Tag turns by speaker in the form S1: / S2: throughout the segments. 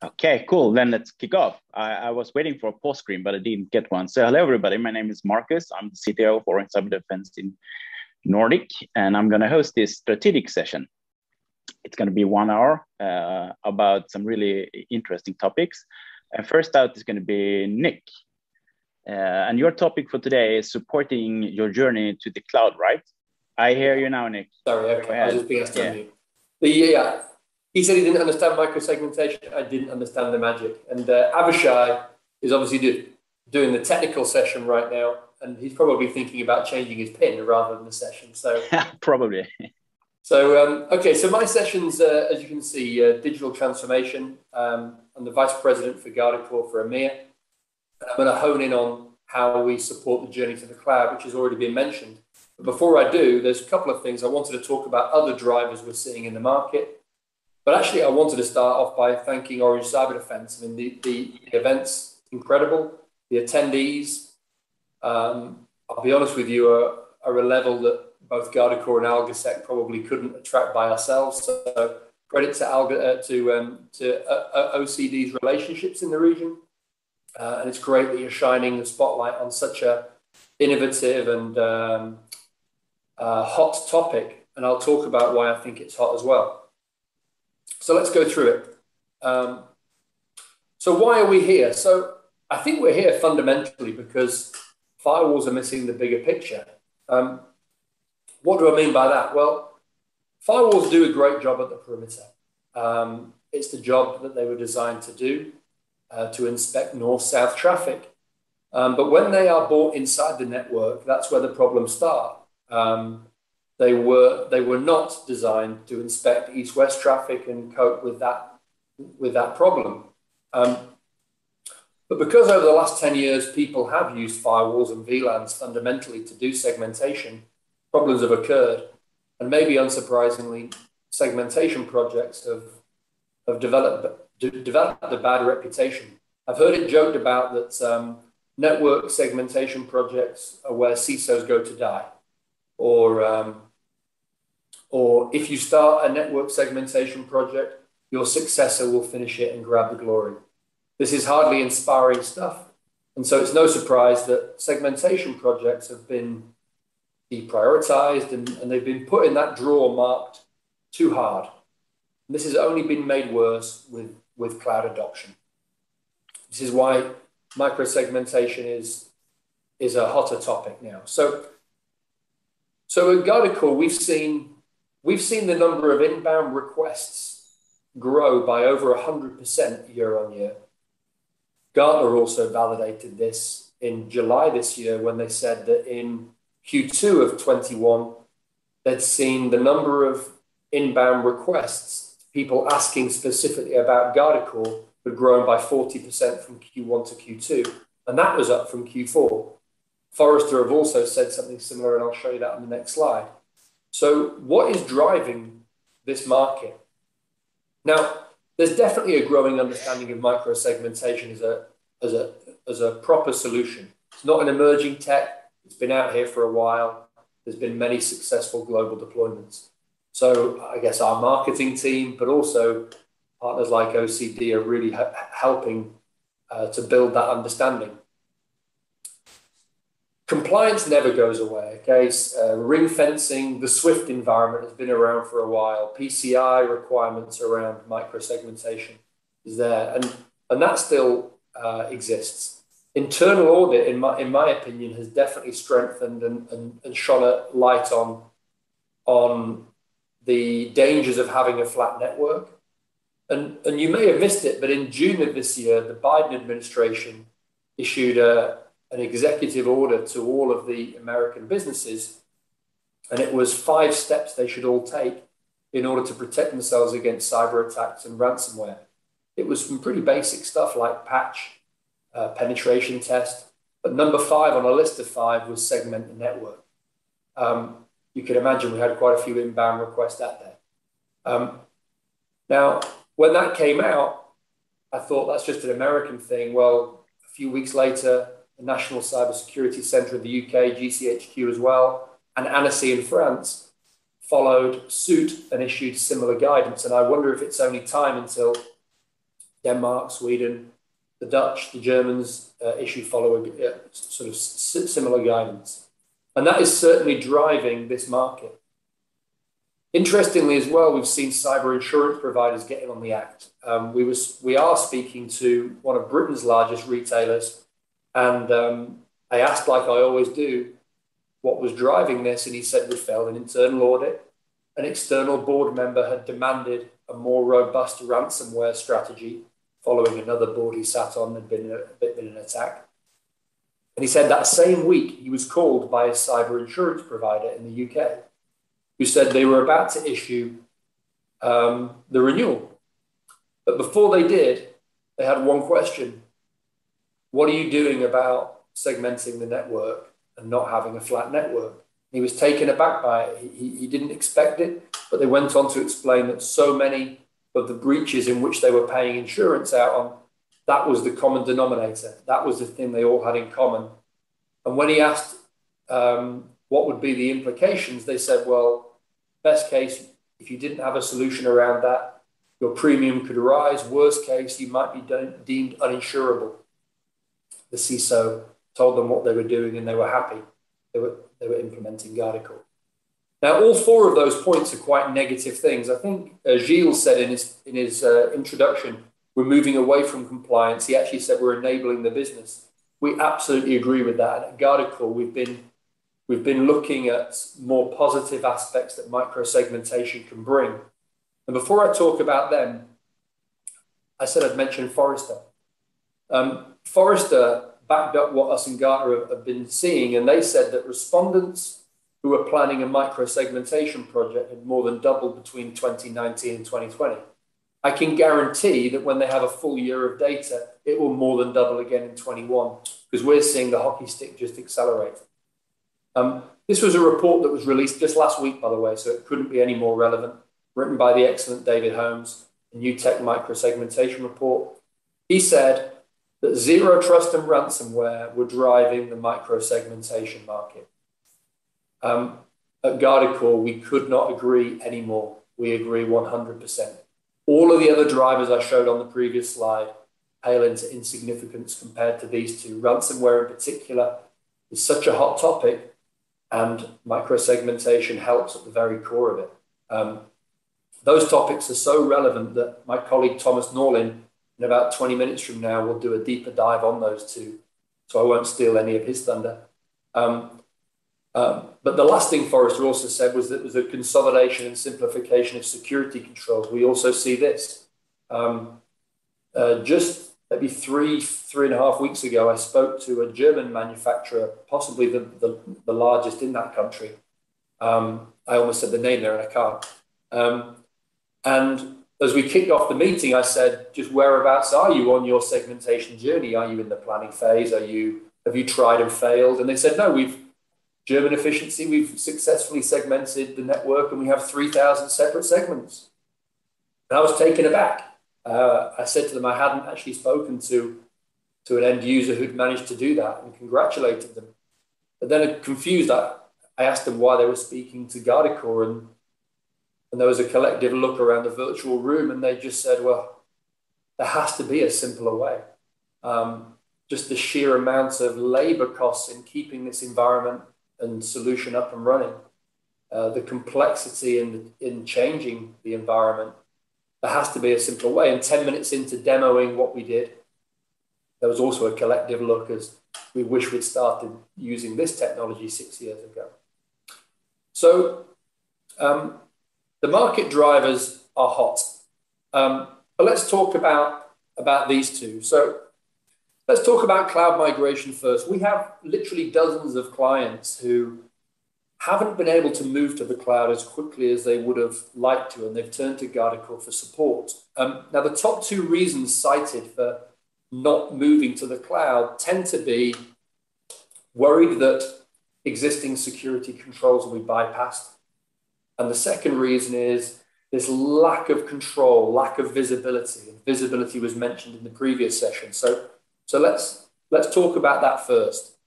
S1: Okay, cool. Then let's kick off. I was waiting for a pause screen, but I didn't get one. So hello, everybody. My name is Marcus. I'm the CTO for Cyber Defense in Nordic, and I'm going to host this strategic session. It's going to be 1 hour about some really interesting topics. And first out is going to be Nick. And your topic for today is supporting your journey to the cloud, right? I hear you now, Nick.
S2: Sorry, okay. I was just being asked to mute. He said he didn't understand microsegmentation. I didn't understand the magic. And Avishai is obviously doing the technical session right now, and he's probably thinking about changing his pin rather than the session. So
S1: probably.
S2: So okay, so my sessions, as you can see, digital transformation. I'm the vice president for Guardicore for EMEA. And I'm going to hone in on how we support the journey to the cloud, which has already been mentioned. But before I do, there's a couple of things I wanted to talk about, other drivers we're seeing in the market. But actually, I wanted to start off by thanking Orange Cyber Defense. I mean, the event's incredible. The attendees, I'll be honest with you, are a level that both Guardicore and Algosec probably couldn't attract by ourselves. So credit to OCD's relationships in the region. And it's great that you're shining the spotlight on such a innovative and hot topic. And I'll talk about why I think it's hot as well. So let's go through it. So why are we here? So I think we're here fundamentally because firewalls are missing the bigger picture. What do I mean by that? Well, firewalls do a great job at the perimeter. It's the job that they were designed to do, to inspect north-south traffic. But when they are bought inside the network, that's where the problems start. They were not designed to inspect east-west traffic and cope with that problem. But because over the last 10 years, people have used firewalls and VLANs fundamentally to do segmentation, problems have occurred. And maybe unsurprisingly, segmentation projects have developed a bad reputation. I've heard it joked about that network segmentation projects are where CISOs go to die. Or if you start a network segmentation project, your successor will finish it and grab the glory. This is hardly inspiring stuff. And so it's no surprise that segmentation projects have been deprioritized and they've been put in that drawer marked too hard. And this has only been made worse with cloud adoption. This is why microsegmentation is a hotter topic now. So at Guardicore, we've seen the number of inbound requests grow by over 100% year on year. Gartner also validated this in July this year when they said that in Q2 of 21, they'd seen the number of inbound requests, people asking specifically about Guardicore, had grown by 40% from Q1 to Q2. And that was up from Q4. Forrester have also said something similar, and I'll show you that on the next slide. So what is driving this market? Now, there's definitely a growing understanding of microsegmentation as a proper solution. It's not an emerging tech. It's been out here for a while. There's been many successful global deployments. So I guess our marketing team, but also partners like OCD are really helping to build that understanding. Compliance never goes away, okay? Ring fencing, the SWIFT environment has been around for a while. PCI requirements around microsegmentation is there, and that still exists. Internal audit, in my opinion, has definitely strengthened and shone a light on the dangers of having a flat network. And you may have missed it, but in June of this year, the Biden administration issued an executive order to all of the American businesses, and it was 5 steps they should all take in order to protect themselves against cyber attacks and ransomware. It was some pretty basic stuff like patch, penetration test, but number 5 on a list of 5 was segment the network. You can imagine we had quite a few inbound requests that day. Now, when that came out, I thought that's just an American thing. Well, a few weeks later, the National Cybersecurity Centre of the UK, GCHQ as well, and Annecy in France followed suit and issued similar guidance. And I wonder if it's only time until Denmark, Sweden, the Dutch, the Germans issue following sort of similar guidance. And that is certainly driving this market. Interestingly as well, we've seen cyber insurance providers getting on the act. We are speaking to one of Britain's largest retailers, and I asked, like I always do, what was driving this, and he said we failed an internal audit. An external board member had demanded a more robust ransomware strategy following another board he sat on had been an attack. And he said that same week he was called by a cyber insurance provider in the UK who said they were about to issue the renewal. But before they did, they had one question. What are you doing about segmenting the network and not having a flat network? He was taken aback by it. He didn't expect it, but they went on to explain that so many of the breaches in which they were paying insurance out on, that was the common denominator. That was the thing they all had in common. And when he asked what would be the implications, they said, well, best case, if you didn't have a solution around that, your premium could rise. Worst case, you might be deemed uninsurable. The CISO told them what they were doing and they were happy. They were implementing Guardicore. Now, all four of those points are quite negative things. I think Gilles said in his introduction, we're moving away from compliance. He actually said we're enabling the business. We absolutely agree with that. At Guardicore, we've been looking at more positive aspects that microsegmentation can bring. And before I talk about them, I said I'd mention Forrester. Forrester backed up what us and Gartner have been seeing, and they said that respondents who were planning a microsegmentation project had more than doubled between 2019 and 2020. I can guarantee that when they have a full year of data, it will more than double again in 21, because we're seeing the hockey stick just accelerate. This was a report that was released just last week, by the way, so it couldn't be any more relevant, written by the excellent David Holmes, a New Tech Microsegmentation report. He said that zero trust and ransomware were driving the microsegmentation market. At Guardicore, we could not agree anymore. We agree 100%. All of the other drivers I showed on the previous slide pale into insignificance compared to these two. Ransomware in particular is such a hot topic, and microsegmentation helps at the very core of it. Those topics are so relevant that my colleague Thomas Norlin, in about 20 minutes from now, will do a deeper dive on those two, so I won't steal any of his thunder. But the last thing Forrester also said was that it was a consolidation and simplification of security controls. We also see this. Just maybe three and a half weeks ago, I spoke to a German manufacturer, possibly the largest in that country. I almost said the name there and I can't. And as we kicked off the meeting, I said, just whereabouts are you on your segmentation journey? Are you in the planning phase? Have you tried and failed? And they said, no, German efficiency, we've successfully segmented the network and we have 3,000 separate segments. And I was taken aback. I said to them, I hadn't actually spoken to an end user who'd managed to do that, and congratulated them. But then confused, I asked them why they were speaking to Guardicore, and there was a collective look around the virtual room, and they just said, well, there has to be a simpler way. Just the sheer amount of labor costs in keeping this environment and solution up and running, the complexity in changing the environment. There has to be a simpler way. And 10 minutes into demoing what we did, there was also a collective look as we wish we'd started using this technology 6 years ago. So the market drivers are hot. But let's talk about these two. So let's talk about cloud migration first. We have literally dozens of clients who haven't been able to move to the cloud as quickly as they would have liked to, and they've turned to Guardicore for support. Now, the top two reasons cited for not moving to the cloud tend to be worried that existing security controls will be bypassed. And the second reason is this lack of control, lack of visibility. And visibility was mentioned in the previous session. So let's talk about that first.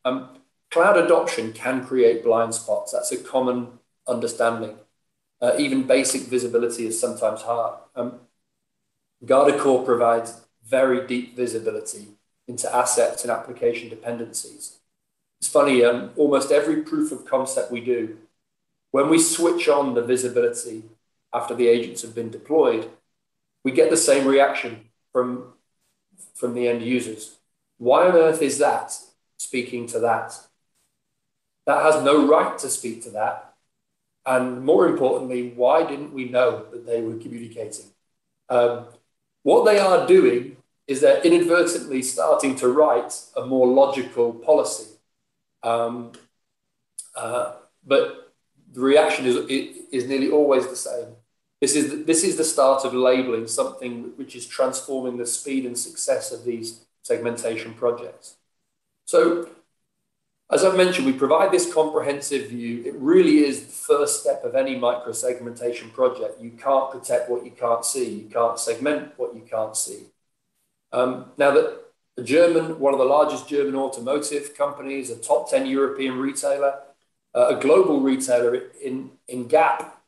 S2: Cloud adoption can create blind spots. That's a common understanding. Even basic visibility is sometimes hard. Guardicore provides very deep visibility into assets and application dependencies. It's funny, almost every proof of concept we do, when we switch on the visibility after the agents have been deployed, we get the same reaction from the end users. Why on earth is that speaking to that? That has no right to speak to that. And more importantly, why didn't we know that they were communicating? What they are doing is they're inadvertently starting to write a more logical policy. But the reaction is nearly always the same. This is the start of labeling something which is transforming the speed and success of these segmentation projects. So, as I mentioned, we provide this comprehensive view. It really is the first step of any micro-segmentation project. You can't protect what you can't see. You can't segment what you can't see. Now that one of the largest German automotive companies, a top 10 European retailer, a global retailer in Gap,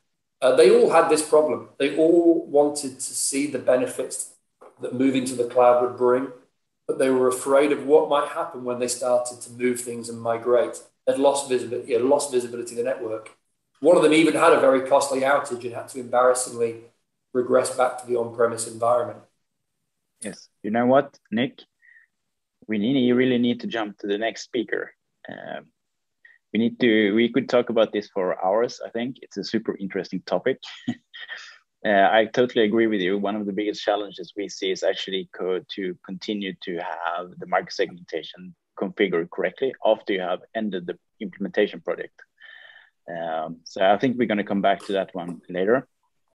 S2: they all had this problem. They all wanted to see the benefits that moving to the cloud would bring, but they were afraid of what might happen when they started to move things and migrate. They'd lost visibility of the network. One of them even had a very costly outage and had to embarrassingly regress back to the on-premise environment.
S1: Yes, you know what, Nick? We really need to jump to the next speaker. We could talk about this for hours. I think it's a super interesting topic. I totally agree with you. One of the biggest challenges we see is actually to continue to have the microsegmentation configured correctly after you have ended the implementation project. So I think we're going to come back to that one later.